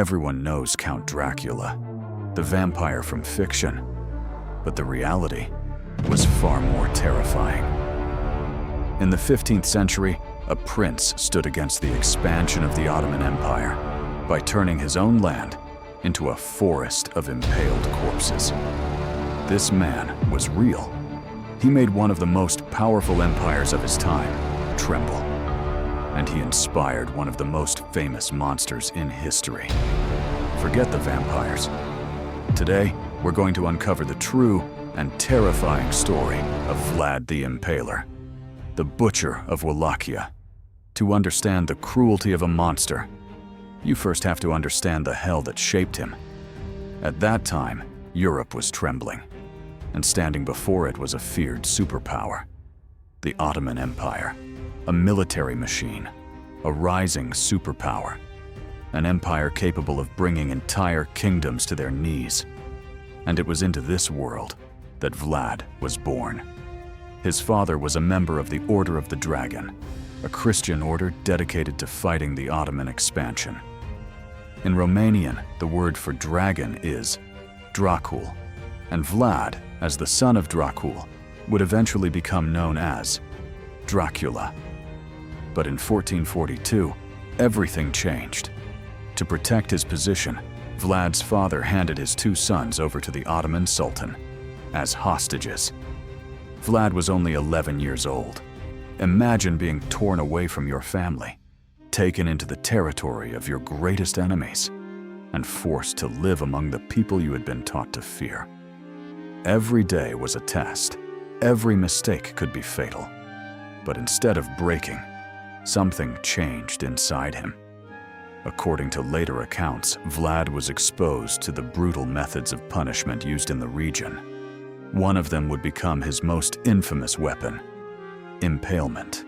Everyone knows Count Dracula, the vampire from fiction, but the reality was far more terrifying. In the 15th century, a prince stood against the expansion of the Ottoman Empire by turning his own land into a forest of impaled corpses. This man was real. He made one of the most powerful empires of his time tremble, and he inspired one of the most famous monsters in history. Forget the vampires. Today, we're going to uncover the true and terrifying story of Vlad the Impaler, the Butcher of Wallachia. To understand the cruelty of a monster, you first have to understand the hell that shaped him. At that time, Europe was trembling, and standing before it was a feared superpower, the Ottoman Empire, a military machine, a rising superpower, an empire capable of bringing entire kingdoms to their knees. And it was into this world that Vlad was born. His father was a member of the Order of the Dragon, a Christian order dedicated to fighting the Ottoman expansion. In Romanian, the word for dragon is Dracul, and Vlad, as the son of Dracul, would eventually become known as Dracula. But in 1442, everything changed. To protect his position, Vlad's father handed his two sons over to the Ottoman Sultan as hostages. Vlad was only 11 years old. Imagine being torn away from your family, taken into the territory of your greatest enemies, and forced to live among the people you had been taught to fear. Every day was a test. Every mistake could be fatal. But instead of breaking, something changed inside him. According to later accounts, Vlad was exposed to the brutal methods of punishment used in the region. One of them would become his most infamous weapon, impalement.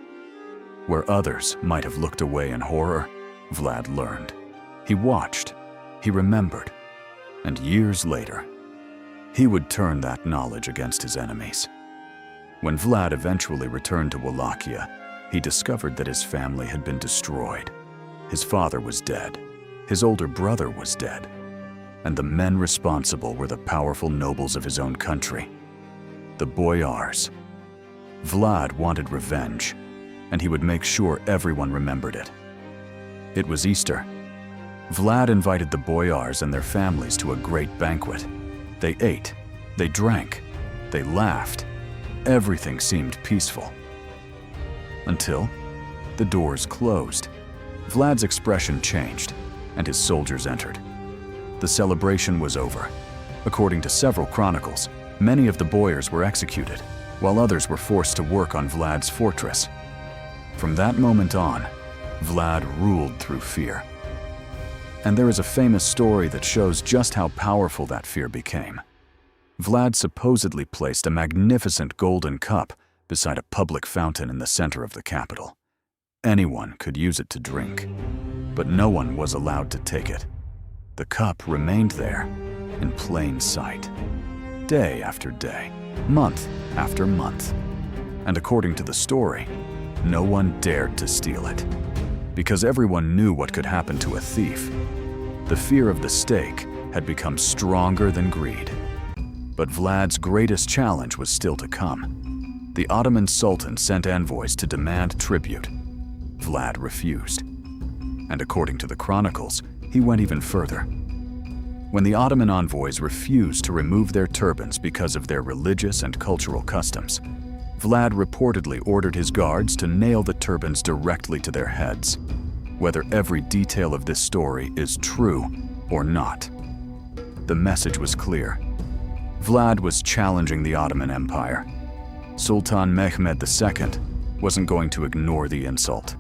Where others might have looked away in horror, Vlad learned. He watched, he remembered, and years later, he would turn that knowledge against his enemies. When Vlad eventually returned to Wallachia, he discovered that his family had been destroyed. His father was dead, his older brother was dead, and the men responsible were the powerful nobles of his own country, the boyars. Vlad wanted revenge, and he would make sure everyone remembered it. It was Easter. Vlad invited the boyars and their families to a great banquet. They ate, they drank, they laughed. Everything seemed peaceful. Until the doors closed. Vlad's expression changed, and his soldiers entered. The celebration was over. According to several chronicles, many of the boyars were executed, while others were forced to work on Vlad's fortress. From that moment on, Vlad ruled through fear. And there is a famous story that shows just how powerful that fear became. Vlad supposedly placed a magnificent golden cup beside a public fountain in the center of the capital. Anyone could use it to drink, but no one was allowed to take it. The cup remained there, in plain sight, day after day, month after month. And according to the story, no one dared to steal it, because everyone knew what could happen to a thief. The fear of the stake had become stronger than greed. But Vlad's greatest challenge was still to come. The Ottoman Sultan sent envoys to demand tribute. Vlad refused. And according to the chronicles, he went even further. When the Ottoman envoys refused to remove their turbans because of their religious and cultural customs, Vlad reportedly ordered his guards to nail the turbans directly to their heads. Whether every detail of this story is true or not, the message was clear. Vlad was challenging the Ottoman Empire. Sultan Mehmed II wasn't going to ignore the insult.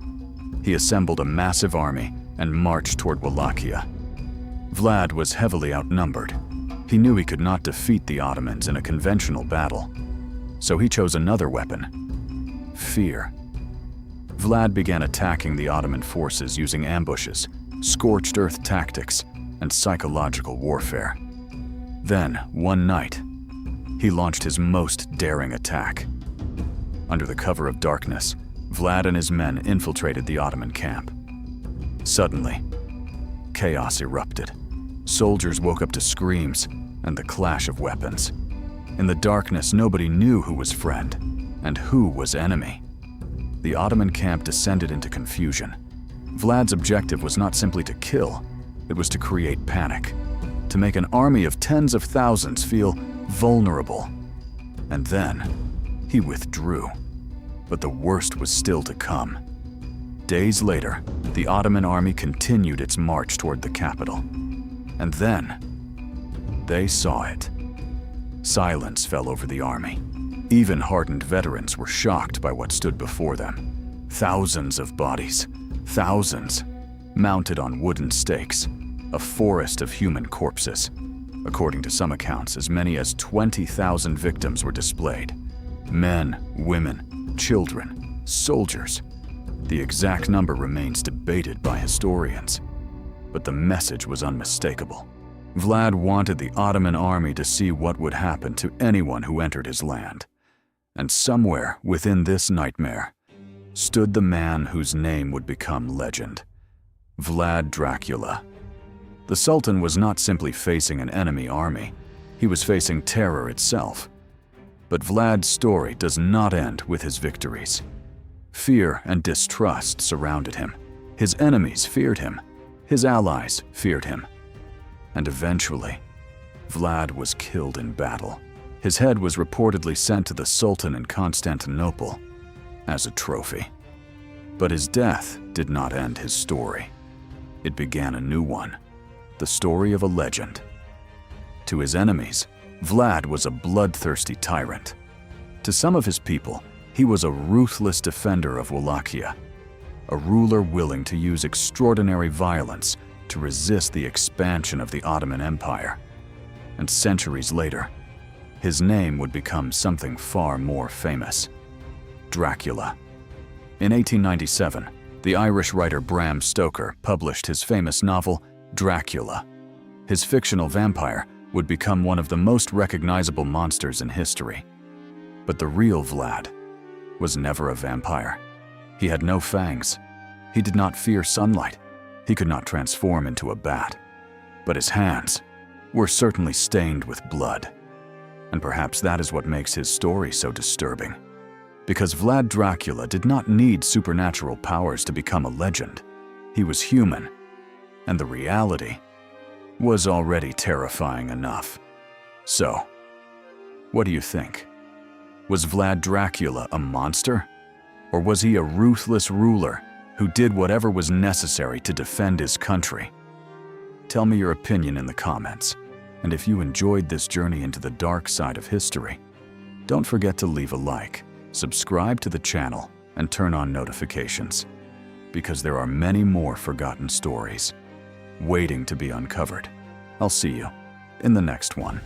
He assembled a massive army and marched toward Wallachia. Vlad was heavily outnumbered. He knew he could not defeat the Ottomans in a conventional battle, so he chose another weapon: fear. Vlad began attacking the Ottoman forces using ambushes, scorched earth tactics, and psychological warfare. Then, one night, he launched his most daring attack. Under the cover of darkness, Vlad and his men infiltrated the Ottoman camp. Suddenly, chaos erupted. Soldiers woke up to screams and the clash of weapons. In the darkness, nobody knew who was friend and who was enemy. The Ottoman camp descended into confusion. Vlad's objective was not simply to kill, it was to create panic, to make an army of tens of thousands feel vulnerable. And then, he withdrew. But the worst was still to come. Days later, the Ottoman army continued its march toward the capital. And then, they saw it. Silence fell over the army. Even hardened veterans were shocked by what stood before them. Thousands of bodies, thousands, mounted on wooden stakes, a forest of human corpses. According to some accounts, as many as 20,000 victims were displayed. Men, women, children, soldiers. The exact number remains debated by historians, but the message was unmistakable. Vlad wanted the Ottoman army to see what would happen to anyone who entered his land. And somewhere within this nightmare stood the man whose name would become legend, Vlad Dracula. The Sultan was not simply facing an enemy army, he was facing terror itself. But Vlad's story does not end with his victories. Fear and distrust surrounded him. His enemies feared him. His allies feared him. And eventually, Vlad was killed in battle. His head was reportedly sent to the Sultan in Constantinople as a trophy. But his death did not end his story. It began a new one, the story of a legend. To his enemies, Vlad was a bloodthirsty tyrant. To some of his people, he was a ruthless defender of Wallachia, a ruler willing to use extraordinary violence to resist the expansion of the Ottoman Empire. And centuries later, his name would become something far more famous: Dracula. In 1897, the Irish writer Bram Stoker published his famous novel, Dracula. His fictional vampire would become one of the most recognizable monsters in history. But the real Vlad was never a vampire. He had no fangs. He did not fear sunlight. He could not transform into a bat. But his hands were certainly stained with blood. And perhaps that is what makes his story so disturbing. Because Vlad Dracula did not need supernatural powers to become a legend. He was human, and the reality was already terrifying enough. So, what do you think? Was Vlad Dracula a monster? Or was he a ruthless ruler who did whatever was necessary to defend his country? Tell me your opinion in the comments. And if you enjoyed this journey into the dark side of history, don't forget to leave a like, subscribe to the channel, and turn on notifications. Because there are many more forgotten stories waiting to be uncovered. I'll see you in the next one.